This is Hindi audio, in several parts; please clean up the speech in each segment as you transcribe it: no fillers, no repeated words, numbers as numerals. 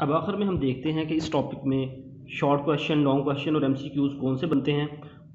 अब आखिर में हम देखते हैं कि इस टॉपिक में शॉर्ट क्वेश्चन, लॉन्ग क्वेश्चन और एमसीक्यूज़ कौन से बनते हैं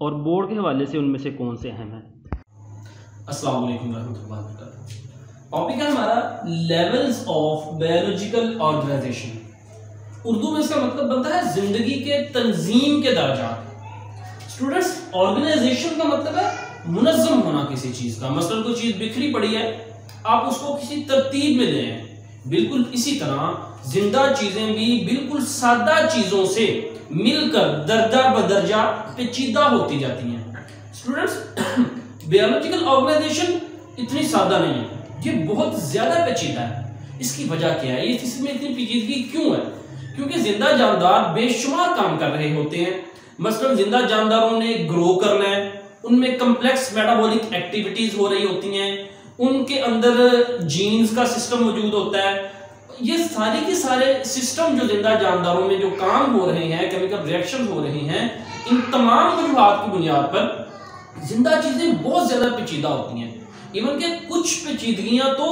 और बोर्ड के हवाले से उनमें से कौन से अहम हैं। अस्सलाम वालेकुम रहमतुल्लाहि व बरकातहू। टॉपिक है हमारा levels of biological organization. Urdu में इसका मतलब बनता है जिंदगी के तंजीम के दर्जात। स्टूडेंट्स, ऑर्गेनाइजेशन का मतलब है मुनज़्ज़म होना किसी चीज का। मसलन कोई चीज बिखरी पड़ी है, आप उसको किसी तरतीब में ले आए। बिल्कुल इसी तरह जिंदा चीजें भी बिल्कुल सादा चीजों से मिलकर दर्जा बदर्जा पेचीदा होती जाती हैं। स्टूडेंट्स, बायोलॉजिकल ऑर्गेनाइजेशन इतनी सादा नहीं है, ये बहुत ज्यादा पेचीदा है। इसकी वजह क्या है, इसमें इतनी पेचीदगी क्यों है? क्योंकि जिंदा जानदार बेशुमार काम कर रहे होते हैं। मसलन जिंदा जानदारों ने ग्रो करना है, उनमें कम्प्लेक्स मेटाबॉलिक एक्टिविटीज हो रही होती हैं, उनके अंदर जीन्स का सिस्टम मौजूद होता है। ये सारे के सारे सिस्टम जो जिंदा जानदारों में जो काम हो रहे हैं, केमिकल रिएक्शन हो रहे हैं, इन तमाम वजूहात की बुनियाद पर जिंदा चीजें बहुत ज्यादा पेचीदा होती हैं। इवन के कुछ पेचीदगियां तो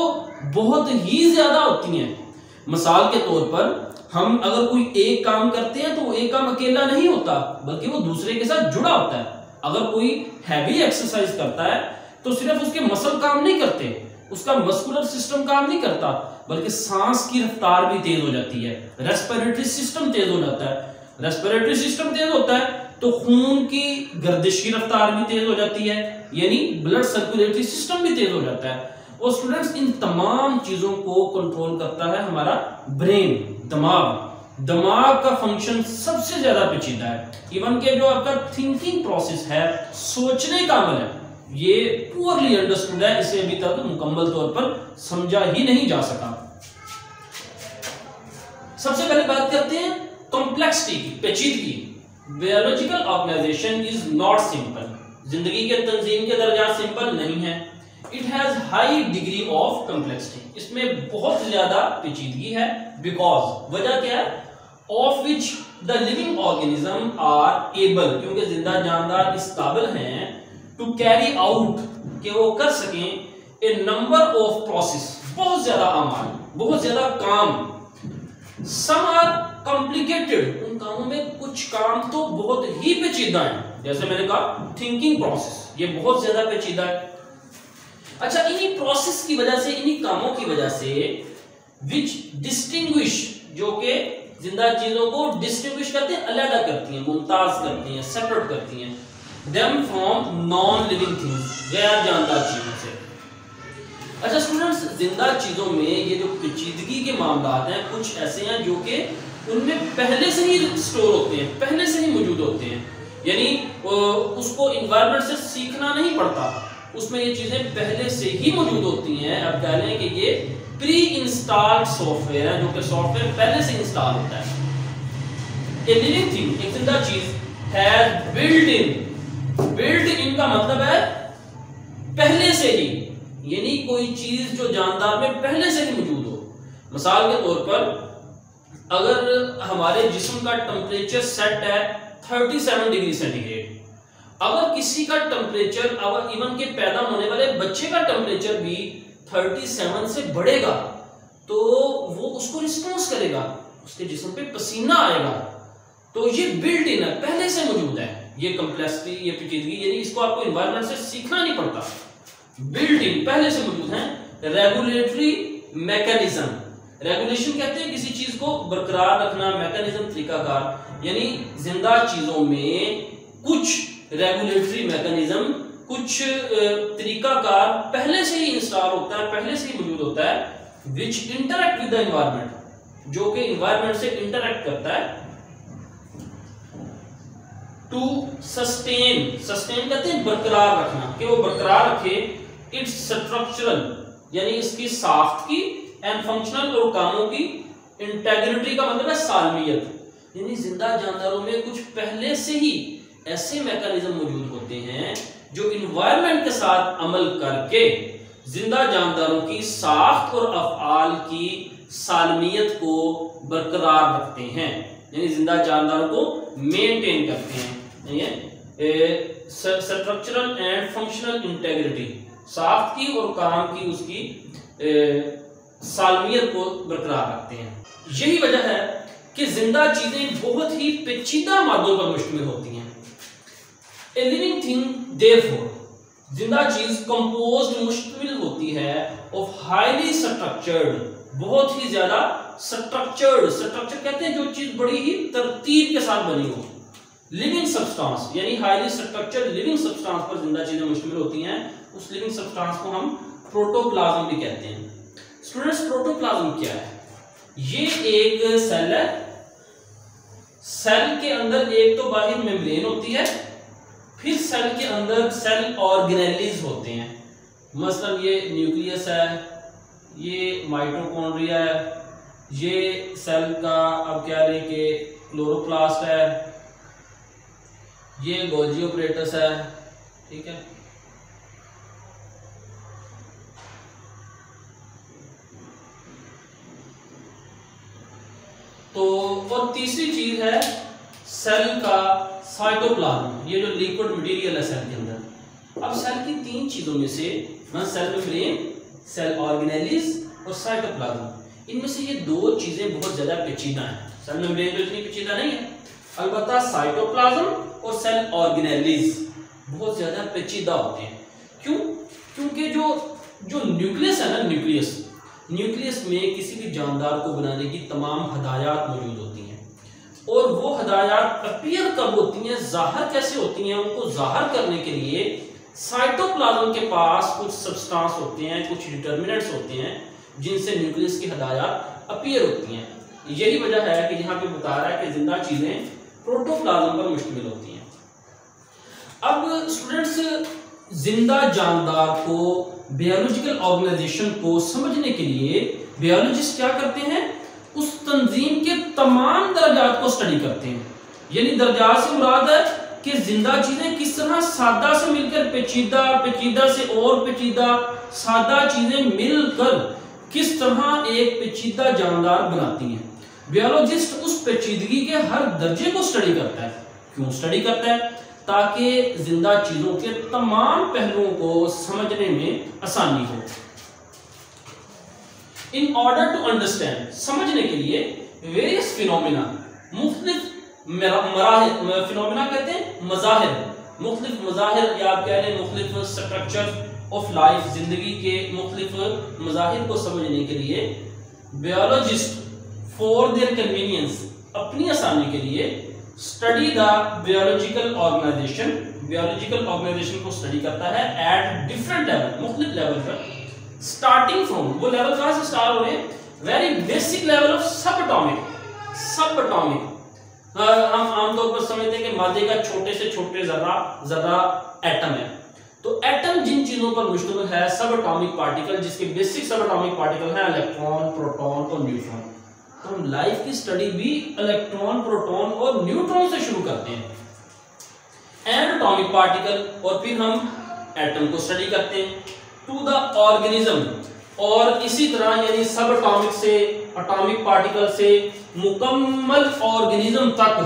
बहुत ही ज्यादा होती हैं। मिसाल के तौर पर हम अगर कोई एक काम करते हैं तो वो एक काम अकेला नहीं होता, बल्कि वो दूसरे के साथ जुड़ा होता है। अगर कोई हैवी एक्सरसाइज करता है तो सिर्फ उसके मसल काम नहीं करते, उसका मस्कुलर सिस्टम काम नहीं करता, बल्कि सांस की रफ्तार भी तेज हो जाती है, रेस्पिरेटरी सिस्टम तेज हो जाता है। रेस्पिरेटरी सिस्टम तेज होता है तो खून की गर्दिश की रफ्तार भी तेज हो जाती है, यानी ब्लड सर्कुलेटरी सिस्टम भी तेज हो जाता है। और स्टूडेंट्स, इन तमाम चीजों को कंट्रोल करता है हमारा ब्रेन, दिमाग। दिमाग का फंक्शन सबसे ज्यादा पेचीदा है। इवन के जो आपका थिंकिंग प्रोसेस है, सोचने का अमल है, ये पुअरली अंडरस्टूड है। इसे अभी तक मुकम्मल तौर पर समझा ही नहीं जा सका। सबसे पहले बात करते हैं कॉम्प्लेक्सिटी की, पेचीदगी। Biological organisation is not simple. जिंदगी के तंजीम के दर्जा सिंपल नहीं है। It has high degree of complexity. इसमें बहुत ज्यादा पेचीदगी है। बिकॉज वजह क्या है? Of which the living organism are able, क्योंकि जिंदा जानदार इस काबिल हैं टू कैरी आउट, कि वो कर सकें ए नंबर ऑफ प्रोसेस, बहुत ज्यादा अमाल, बहुत ज्यादा काम। सम आर कॉम्प्लिकेटेड, उन कामों में कुछ काम तो बहुत ही पेचीदा है। जैसे मैंने कहा थिंकिंग प्रोसेस, ये बहुत ज्यादा पेचीदा है। अच्छा, इन्हीं प्रोसेस की वजह से, इन्हीं कामों की वजह से विच डिस्टिंग्विश, जो कि जिंदा चीजों को डिस्टिंग्विश करते हैं, अलग करती हैं, मुमताज करती हैं, सेपरेट करती हैं them from non living things, गैर जानदार चीजों से। अच्छा स्टूडेंट्स, जिंदा चीजों में ये जो पेचीदगी के मामलात हैं, कुछ ऐसे हैं जो कि उनमें पहले से ही स्टोर होते हैं, पहले से ही मौजूद होते हैं, यानी उसको इन्वायरमेंट से सीखना नहीं पड़ता, उसमें ये चीजें पहले से ही मौजूद होती हैं। अब कह लें कि ये प्री इंस्टॉल्ड सॉफ्टवेयर है, जो कि सॉफ्टवेयर पहले से इंस्टॉल होता है। ए लिविंग थिंग, एक जिंदा चीज, हैज बिल्ट इन का मतलब है पहले से ही, यानी कोई चीज जो जानदार में पहले से ही मौजूद हो। मिसाल के तौर पर अगर हमारे जिस्म का टेम्परेचर सेट है 37 डिग्री सेंटीग्रेड, अगर किसी का टेम्परेचर, अगर इवन के पैदा होने वाले बच्चे का टेम्परेचर भी 37 से बढ़ेगा तो वो उसको रिस्पॉन्स करेगा, उसके जिस्म पे पसीना आएगा। तो ये बिल्ट इन है, पहले से मौजूद है। ये कॉम्प्लेक्सिटी, ये पेचीदगी, यानी इसको आपको एनवायरनमेंट से सीखना नहीं पड़ता, बिल्ट इन पहले से मौजूद है। रेगुलेटरी मैकेनिज्म, रेगुलेशन कहते हैं किसी चीज को बरकरार रखना, मैकेनिज्म तरीकाकार, यानी जिंदा चीजों में कुछ रेगुलेटरी मैकेनिज्म, कुछ तरीकाकार पहले से ही इंस्टॉल होता है, पहले से ही मौजूद होता है। विच इंटरेक्ट विद द एनवायरनमेंट, जो कि एनवायरनमेंट से इंटरेक्ट करता है। टू सस्टेन, सस्टेन कहते हैं बरकरार रखना, कि वो बरकरार रखे। इट्स स्ट्रक्चरल, यानी इसकी साख्त की, एंड फंक्शनल, और कामों की। इंटेग्रिटी का मतलब है सालमियत, यानी जिंदा जानदारों में कुछ पहले से ही ऐसे मैकेनिज्म मौजूद होते हैं जो इन्वायरमेंट के साथ अमल करके जिंदा जानदारों की साख्त और अफआल की सालमियत को बरकरार रखते हैं, यानी जिंदा जानदारों को मेंटेन करते हैं। स्ट्रक्चरल एंड फंक्शनल इंटेग्रिटी, साख्त की और काम की उसकी सालमियत को बरकरार रखते हैं। यही वजह है कि जिंदा चीजें बहुत ही पेचीदा मादों पर मुश्तमिल होती हैं। ए लिविंग थिंग देयरफॉर, जिंदा चीज कंपोज्ड मुश्तमिल होती है ऑफ हाईली स्ट्रक्चर्ड, बहुत ही ज्यादा स्ट्रक्चर्ड, स्ट्रक्चर कहते हैं जो चीज बड़ी ही तरतीब के साथ बनी हो। लिविंग सब्सटेंस यानी हाईली स्ट्रक्चर्ड लिविंग सब्सटेंस पर जिंदा चीजें मुश्तमिल होती हैं। उस लिविंग सब्सटेंस को हम प्रोटोप्लाज्म भी कहते हैं। स्टूडेंट्स, प्रोटोप्लाज्म क्या है? ये एक सेल है। सेल के अंदर एक तो बाहर मेम्ब्रेन होती है, फिर सेल के अंदर सेल ऑर्गेनेलिज होते हैं। मसलन ये न्यूक्लियस है, ये माइटोकॉन्ड्रिया है, ये सेल का अब क्या रहे कि क्लोरोप्लास्ट है, ये गोल्जी ऑपरेटस है, ठीक है। तो और तीसरी चीज है सेल का साइटोप्लाज्म, ये जो लिक्विड मटेरियल है सेल के अंदर। अब सेल की तीन चीजों में से सेल मेम्ब्रेन, सेल ऑर्गेनेलिज और साइटोप्लाज्म, इनमें से ये दो चीजें बहुत ज्यादा पेचीदा हैं। सेल मेम्ब्रेन तो इतनी पेचीदा नहीं है, अलबत्ता साइटोप्लाज्म और सेल ऑर्गेनेलिज बहुत ज्यादा पेचीदा होते हैं। क्यों? क्योंकि जो न्यूक्लियस है ना, न्यूक्लियस में किसी भी जानदार को बनाने की तमाम हदायत मौजूद होती हैं, और वो हदायत अपीयर कब होती हैं, जाहिर कैसे होती हैं, उनको जाहिर करने के लिए साइटोप्लाज्म के पास कुछ सब्सटेंस होते हैं, कुछ डिटर्मिनेंट्स होते हैं जिनसे न्यूक्लियस की हदायत अपीयर होती हैं। यही वजह है कि यहाँ पे बता रहा है कि जिंदा चीजें प्रोटोप्लाज्म पर मुश्तमिल होती हैं। अब स्टूडेंट्स, जिंदा जानदार को बायोलॉजिकल ऑर्गेनाइजेशन को समझने के लिए बायोलॉजिस्ट क्या करते हैं, उस तंजीम के तमाम दर्जात को स्टडी करते हैं। यानी दर्जात से मुराद है कि जिंदा चीजें किस तरह सादा से मिलकर पेचीदा, पेचीदा से और पेचीदा, सादा चीजें मिलकर किस तरह एक पेचीदा जानदार बनाती हैं। बायोलॉजिस्ट उस पेचीदगी के हर दर्जे को स्टडी करता है। क्यों स्टडी करता है? ताकि जिंदा चीजों के तमाम पहलुओं को समझने में आसानी हो। इन ऑर्डर टू अंडरस्टैंड, समझने के लिए वेरियस फिनोमिना, मुख्तलिफ फिनोमिना कहते हैं मज़ाहिर, मुख्तलिफ मज़ाहिर या आप कह लें मुख्तलिफ स्ट्रक्चर ऑफ लाइफ, जिंदगी के मुख्तलिफ मज़ाहिर को समझने के लिए बायोलॉजिस्ट फॉर देयर कन्वीनियंस, अपनी आसानी के लिए study the biological organization, biological organization को स्टडी करता है एट डिफरेंट लेवल, मुख्तलिफ लेवल पर। स्टार्टिंग फ्रॉम, वो लेवल कहां से स्टार्ट हो रहे हैं? Very basic level of subatomic. हम आमतौर पर समझते हैं कि मादे का छोटे से छोटे जर्रा एटम है। तो एटम जिन चीजों पर मुश्तमिल है, सब एटॉमिक पार्टिकल, जिसके बेसिक सब एटॉमिक पार्टिकल है इलेक्ट्रॉन, प्रोटॉन और न्यूट्रॉन। तो हम लाइफ की स्टडी भी इलेक्ट्रॉन, प्रोटॉन और न्यूट्रॉन से शुरू करते हैं, एंड एटॉमिक पार्टिकल, और फिर हम एटम को स्टडी करते हैं टू द ऑर्गेनिज्म, और इसी तरह यानी सब एटॉमिक से, एटॉमिक पार्टिकल से मुकम्मल ऑर्गेनिज्म तक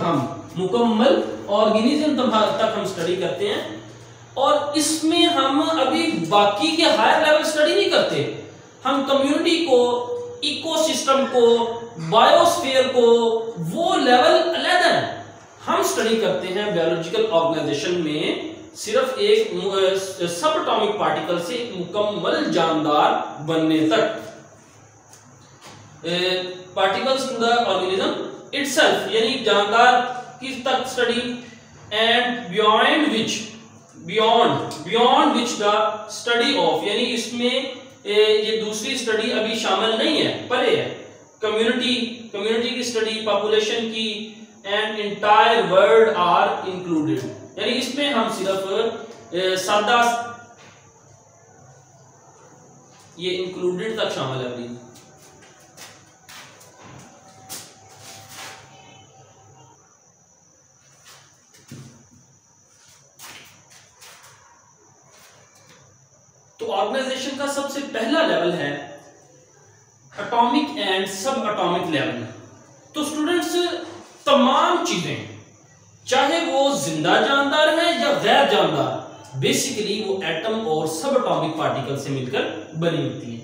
हम स्टडी करते हैं। और इसमें हम अभी बाकी के हायर लेवल स्टडी नहीं करते, हम कम्युनिटी को, इकोसिस्टम को, बायोस्फीयर को, वो लेवल अलग है। हम स्टडी करते हैं बायोलॉजिकल ऑर्गेनाइजेशन में सिर्फ एक सब एटॉमिक पार्टिकल से मुकम्मल जानदार बनने तक। Particles in the organism itself, यानी जानदार किस तक study, and beyond which the study of, यानी इसमें ये दूसरी स्टडी अभी शामिल नहीं है, परे है। कम्युनिटी की स्टडी, पॉपुलेशन की, and entire world are included, यानी इसमें हम सिर्फ सादा ये इंक्लूडेड तक शामिल है अभी। तो ऑर्गेनाइजेशन का सबसे पहला लेवल है एटॉमिक एंड सब एटॉमिक लेवल। तो स्टूडेंट्स, तमाम चीजें चाहे वो जिंदा जानदार है या गैर जानदार, बेसिकली वो एटम और सब एटॉमिक पार्टिकल से मिलकर बनी होती है।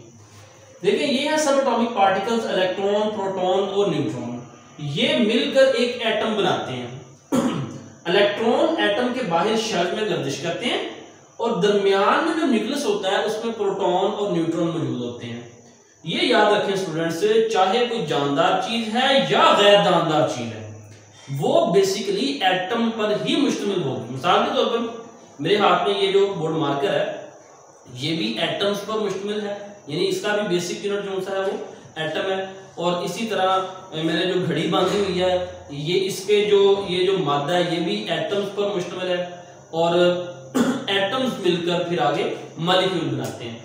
देखिए ये है सब एटॉमिक पार्टिकल्स, इलेक्ट्रॉन, प्रोटॉन और न्यूट्रॉन, ये मिलकर एक एटम बनाते हैं। इलेक्ट्रॉन एटम के बाहर शेल में गर्दिश करते हैं और दरमियान में जो न्यूक्लियस होता है उसमें प्रोटॉन और न्यूट्रॉन मौजूद होते हैं। ये याद रखें स्टूडेंट्स, चाहे कोई जानदार चीज है या गैर जानदार चीज है, वो बेसिकली एटम पर ही मुश्तमिल होगी। मिसाल के तौर पर मेरे हाथ में ये जो बोर्ड मार्कर है ये भी एटम्स पर मुश्तमिल है, यानी इसका भी बेसिक यूनिट जो सा है वो एटम है। और इसी तरह मैंने जो घड़ी बांधी हुई है ये इसके ये जो मादा है ये भी एटम्स पर मुश्तमिल है, और एटम्स मिलकर फिर आगे मॉलिक्यूल बनाते हैं।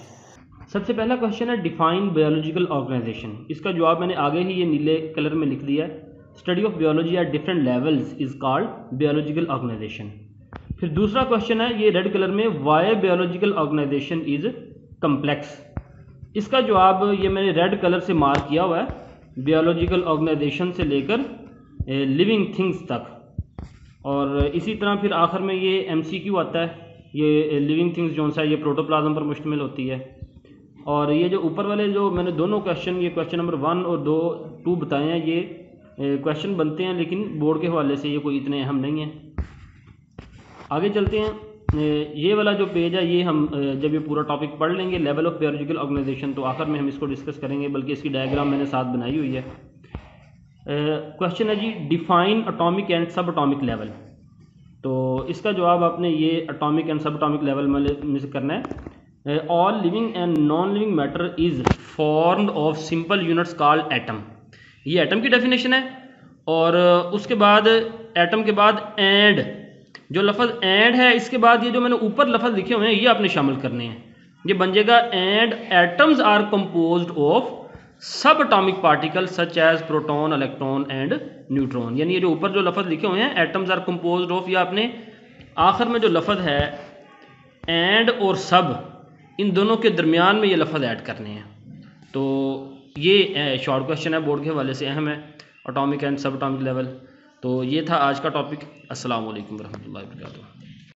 सबसे पहला क्वेश्चन है डिफाइन बायोलॉजिकल ऑर्गेनाइजेशन। इसका जवाब मैंने आगे ही ये नीले कलर में लिख दिया है। Study of biology at different levels is called biological organization. फिर दूसरा क्वेश्चन है ये रेड कलर में, why biological organisation is complex. इसका जवाब ये मैंने रेड कलर से मार्क किया हुआ है, बायोलॉजिकल ऑर्गेनाइजेशन से लेकर लिविंग थिंग्स तक। और इसी तरह फिर आखिर में ये MCQ आता है, ये लिविंग थिंग्स जो सा ये प्रोटोप्लाज्म पर मुश्तमिल होती है। और ये जो ऊपर वाले जो मैंने दोनों क्वेश्चन, ये क्वेश्चन नंबर 1 और 2 बताए हैं, ये क्वेश्चन बनते हैं लेकिन बोर्ड के हवाले से ये कोई इतने अहम नहीं है। आगे चलते हैं। ये वाला जो पेज है ये हम जब ये पूरा टॉपिक पढ़ लेंगे लेवल ऑफ बायोलॉजिकल ऑर्गेनाइजेशन, तो आखिर में हम इसको डिस्कस करेंगे, बल्कि इसकी डायग्राम मैंने साथ बनाई हुई है। क्वेश्चन है जी डिफाइन एटॉमिक एंड सब एटॉमिक लेवल। तो इसका जवाब आपने ये एटॉमिक एंड सब एटॉमिक लेवल में से करना है। All living and non living matter is formed of simple units called atom. ये एटम की डेफिनेशन है। और उसके बाद एटम के बाद एंड, जो लफ्ज़ एंड है इसके बाद ये जो मैंने ऊपर लफ्ज़ लिखे हुए हैं ये आपने शामिल करने हैं। ये बन जाएगा and atoms are composed of subatomic particle such as proton, electron and neutron. यानी ये जो ऊपर जो लफ्ज़ लिखे हुए हैं एटम्स आर कंपोज्ड ऑफ, या आपने आखिर में जो लफ्ज़ है एंड और सब, इन दोनों के दरमियान में ये लफ्ज़ ऐड करने हैं। तो ये शॉर्ट क्वेश्चन है, बोर्ड के हवाले से अहम है, एटॉमिक एंड सब एटॉमिक लेवल। तो ये था आज का टॉपिक। अस्सलाम वालेकुम रहमतुल्लाहि व बरकातुहू।